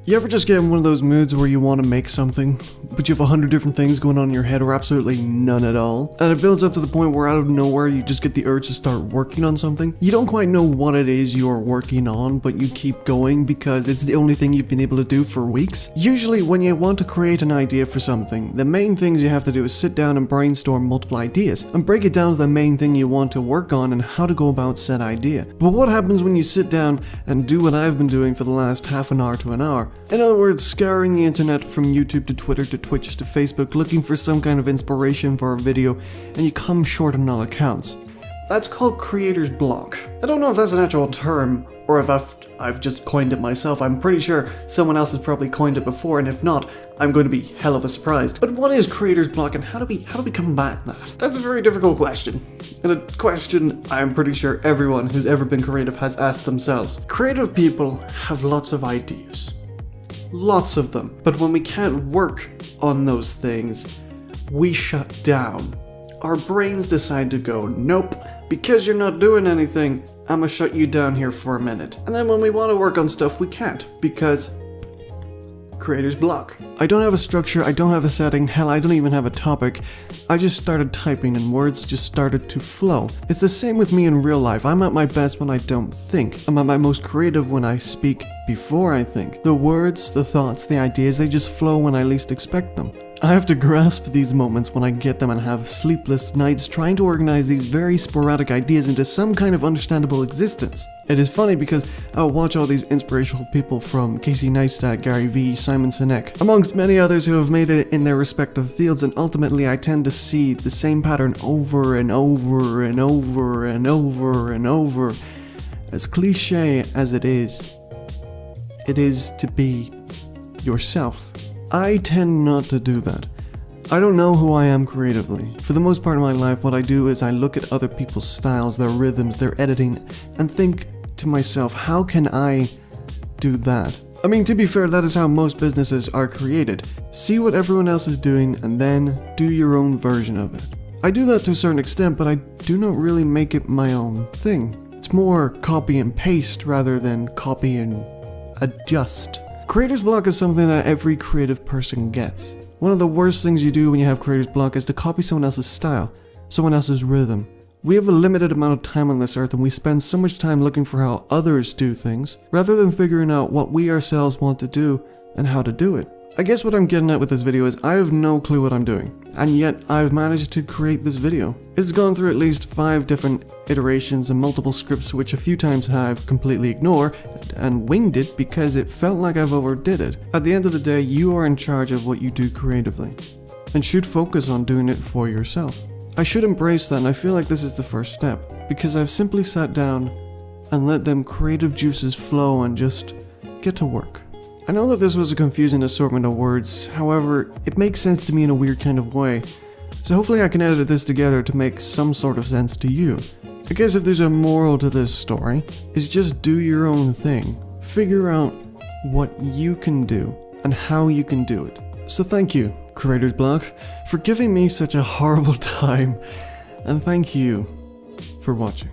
You ever just get in one of those moods where you want to make something, but you have 100 different things going on in your head or absolutely none at all? And it builds up to the point where out of nowhere you just get the urge to start working on something. You don't quite know what it is you're working on, but you keep going because it's the only thing you've been able to do for weeks. Usually when you want to create an idea for something, the main things you have to do is sit down and brainstorm multiple ideas, and break it down to the main thing you want to work on and how to go about said idea. But what happens when you sit down and do what I've been doing for the last half an hour to an hour? In other words, scouring the internet from YouTube to Twitter to Twitch to Facebook looking for some kind of inspiration for a video, and you come short on all accounts. That's called creator's block. I don't know if that's an actual term, or if I've just coined it myself. I'm pretty sure someone else has probably coined it before, and if not, I'm going to be hell of a surprised. But what is creator's block, and how do we combat that? That's a very difficult question, and a question I'm pretty sure everyone who's ever been creative has asked themselves. Creative people have lots of ideas. Lots of them. But when we can't work on those things, we shut down. Our brains decide to go, nope, because you're not doing anything, I'ma shut you down here for a minute. And then when we want to work on stuff, we can't, because creator's block. I don't have a structure, I don't have a setting, hell, I don't even have a topic. I just started typing and words just started to flow. It's the same with me in real life. I'm at my best when I don't think. I'm at my most creative when I speak before I think. The words, the thoughts, the ideas, they just flow when I least expect them. I have to grasp these moments when I get them and have sleepless nights trying to organize these very sporadic ideas into some kind of understandable existence. It is funny because I'll watch all these inspirational people from Casey Neistat, Gary Vee, Simon Sinek, amongst many others who have made it in their respective fields, and ultimately I tend to see the same pattern over and over and over and over and over. As cliche as it is to be yourself. I tend not to do that. I don't know who I am creatively. For the most part of my life, what I do is I look at other people's styles, their rhythms, their editing, and think to myself, how can I do that? I mean, to be fair, that is how most businesses are created. See what everyone else is doing and then do your own version of it. I do that to a certain extent, but I do not really make it my own thing. It's more copy and paste rather than copy and adjust. Creator's block is something that every creative person gets. One of the worst things you do when you have creator's block is to copy someone else's style, someone else's rhythm. We have a limited amount of time on this earth and we spend so much time looking for how others do things, rather than figuring out what we ourselves want to do and how to do it. I guess what I'm getting at with this video is I have no clue what I'm doing, and yet I've managed to create this video. It's gone through at least 5 different iterations and multiple scripts, which a few times I've completely ignored and winged it because it felt like I've overdid it. At the end of the day, you are in charge of what you do creatively, and should focus on doing it for yourself. I should embrace that, and I feel like this is the first step, because I've simply sat down and let them creative juices flow and just get to work. I know that this was a confusing assortment of words, however, it makes sense to me in a weird kind of way, so hopefully I can edit this together to make some sort of sense to you. I guess if there's a moral to this story, is just do your own thing. Figure out what you can do and how you can do it. So thank you, Creator's Block, for giving me such a horrible time, and thank you for watching.